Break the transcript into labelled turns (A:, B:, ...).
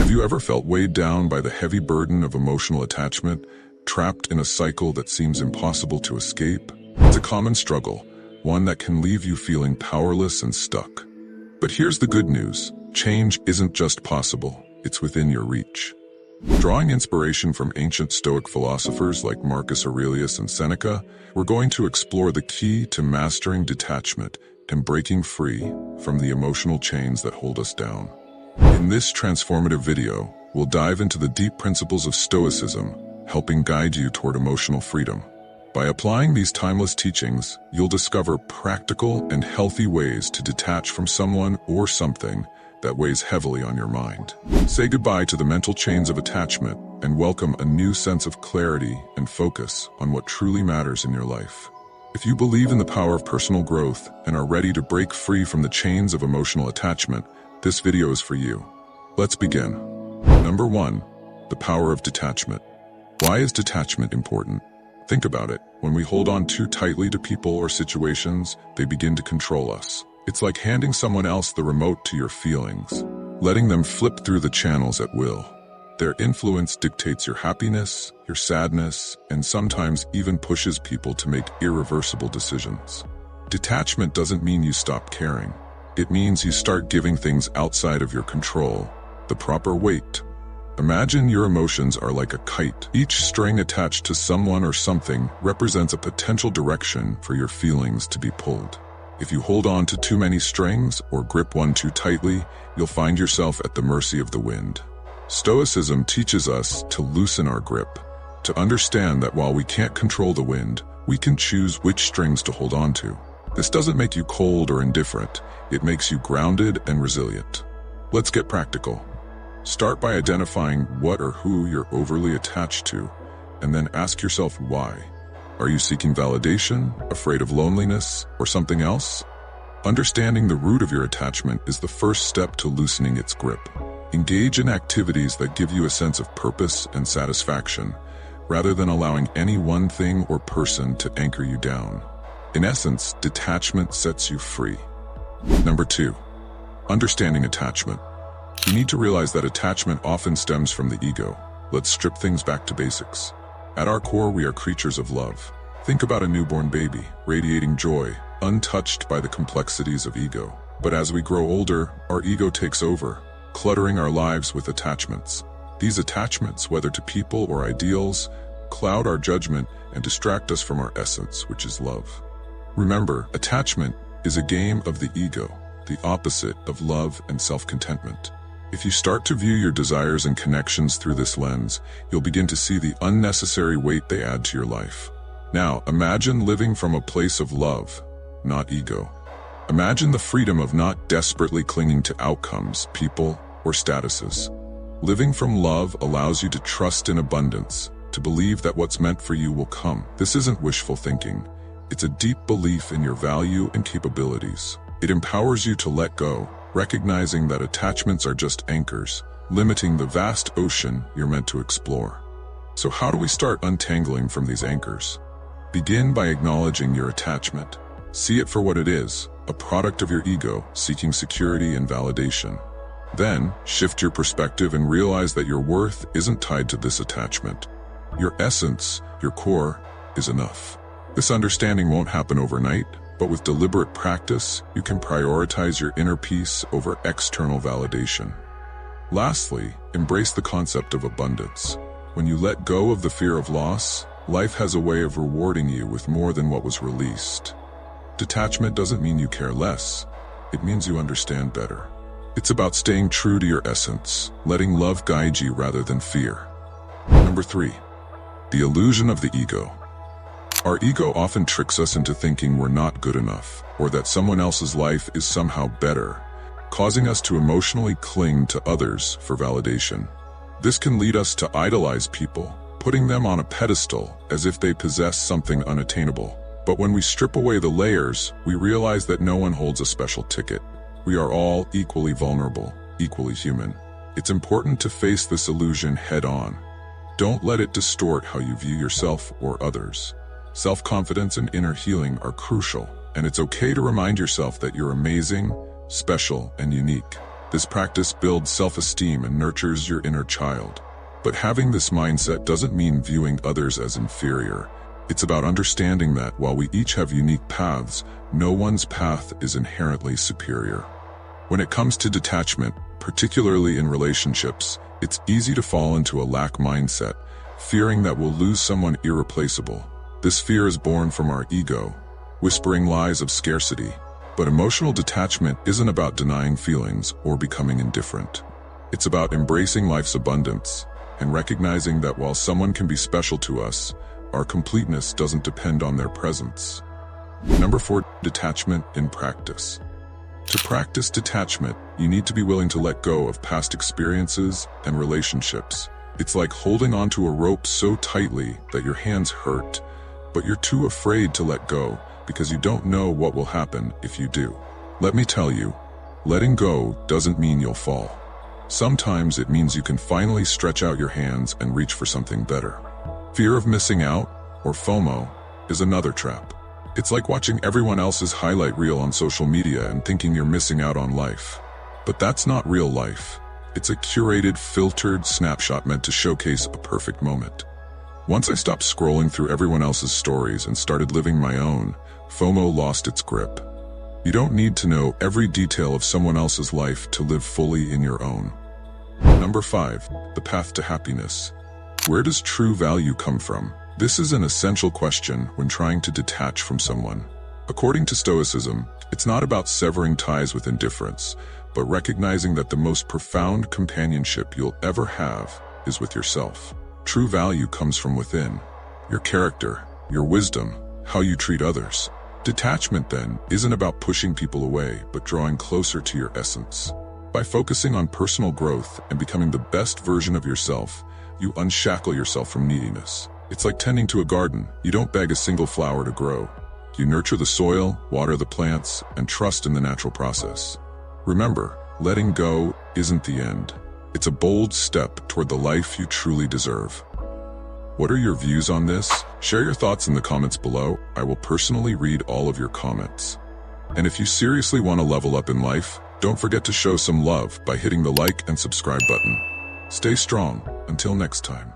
A: Have you ever felt weighed down by the heavy burden of emotional attachment, trapped in a cycle that seems impossible to escape? It's a common struggle, one that can leave you feeling powerless and stuck. But here's the good news. Change isn't just possible, it's within your reach. Drawing inspiration from ancient Stoic philosophers like Marcus Aurelius and Seneca, we're going to explore the key to mastering detachment and breaking free from the emotional chains that hold us down. In this transformative video, we'll dive into the deep principles of Stoicism, helping guide you toward emotional freedom. By applying these timeless teachings, you'll discover practical and healthy ways to detach from someone or something that weighs heavily on your mind. Say goodbye to the mental chains of attachment and welcome a new sense of clarity and focus on what truly matters in your life. If you believe in the power of personal growth and are ready to break free from the chains of emotional attachment, this video is for you. Let's begin. Number 1. The power of detachment. Why is detachment important? Think about it. When we hold on too tightly to people or situations, they begin to control us. It's like handing someone else the remote to your feelings, letting them flip through the channels at will. Their influence dictates your happiness, your sadness, and sometimes even pushes people to make irreversible decisions. Detachment doesn't mean you stop caring. It means you start giving things outside of your control the proper weight. Imagine your emotions are like a kite. Each string attached to someone or something represents a potential direction for your feelings to be pulled. If you hold on to too many strings or grip one too tightly, you'll find yourself at the mercy of the wind. Stoicism teaches us to loosen our grip, to understand that while we can't control the wind, we can choose which strings to hold on to. This doesn't make you cold or indifferent, it makes you grounded and resilient. Let's get practical. Start by identifying what or who you're overly attached to, and then ask yourself why. Are you seeking validation, afraid of loneliness, or something else? Understanding the root of your attachment is the first step to loosening its grip. Engage in activities that give you a sense of purpose and satisfaction, rather than allowing any one thing or person to anchor you down. In essence, detachment sets you free. Number 2. Understanding attachment. You need to realize that attachment often stems from the ego. Let's strip things back to basics. At our core, we are creatures of love. Think about a newborn baby, radiating joy, untouched by the complexities of ego. But as we grow older, our ego takes over, cluttering our lives with attachments. These attachments, whether to people or ideals, cloud our judgment and distract us from our essence, which is love. Remember, attachment is a game of the ego, the opposite of love and self-contentment. If you start to view your desires and connections through this lens, you'll begin to see the unnecessary weight they add to your life. Now, imagine living from a place of love, not ego. Imagine the freedom of not desperately clinging to outcomes, people, or statuses. Living from love allows you to trust in abundance, to believe that what's meant for you will come. This isn't wishful thinking. It's a deep belief in your value and capabilities. It empowers you to let go, recognizing that attachments are just anchors, limiting the vast ocean you're meant to explore. So how do we start untangling from these anchors? Begin by acknowledging your attachment. See it for what it is, a product of your ego, seeking security and validation. Then, shift your perspective and realize that your worth isn't tied to this attachment. Your essence, your core, is enough. This understanding won't happen overnight, but with deliberate practice, you can prioritize your inner peace over external validation. Lastly, embrace the concept of abundance. When you let go of the fear of loss, life has a way of rewarding you with more than what was released. Detachment doesn't mean you care less. It means you understand better. It's about staying true to your essence, letting love guide you rather than fear. Number 3. The illusion of the ego. Our ego often tricks us into thinking we're not good enough, or that someone else's life is somehow better, causing us to emotionally cling to others for validation. This can lead us to idolize people, putting them on a pedestal as if they possess something unattainable. But when we strip away the layers, we realize that no one holds a special ticket. We are all equally vulnerable, equally human. It's important to face this illusion head-on. Don't let it distort how you view yourself or others. Self-confidence and inner healing are crucial, and it's okay to remind yourself that you're amazing, special, and unique. This practice builds self-esteem and nurtures your inner child. But having this mindset doesn't mean viewing others as inferior. It's about understanding that while we each have unique paths, no one's path is inherently superior. When it comes to detachment, particularly in relationships, it's easy to fall into a lack mindset, fearing that we'll lose someone irreplaceable. This fear is born from our ego, whispering lies of scarcity. But emotional detachment isn't about denying feelings or becoming indifferent. It's about embracing life's abundance and recognizing that while someone can be special to us, our completeness doesn't depend on their presence. Number 4, detachment in practice. To practice detachment, you need to be willing to let go of past experiences and relationships. It's like holding onto a rope so tightly that your hands hurt, but you're too afraid to let go because you don't know what will happen if you do. Let me tell you, letting go doesn't mean you'll fall. Sometimes it means you can finally stretch out your hands and reach for something better. Fear of missing out, or FOMO, is another trap. It's like watching everyone else's highlight reel on social media and thinking you're missing out on life. But that's not real life. It's a curated, filtered snapshot meant to showcase a perfect moment. Once I stopped scrolling through everyone else's stories and started living my own, FOMO lost its grip. You don't need to know every detail of someone else's life to live fully in your own. Number 5, the path to happiness. Where does true value come from? This is an essential question when trying to detach from someone. According to Stoicism, it's not about severing ties with indifference, but recognizing that the most profound companionship you'll ever have is with yourself. True value comes from within. Your character, your wisdom, how you treat others. Detachment, then, isn't about pushing people away, but drawing closer to your essence. By focusing on personal growth and becoming the best version of yourself, you unshackle yourself from neediness. It's like tending to a garden. You don't beg a single flower to grow. You nurture the soil, water the plants, and trust in the natural process. Remember, letting go isn't the end. It's a bold step toward the life you truly deserve. What are your views on this? Share your thoughts in the comments below. I will personally read all of your comments. And if you seriously want to level up in life, don't forget to show some love by hitting the like and subscribe button. Stay strong. Until next time.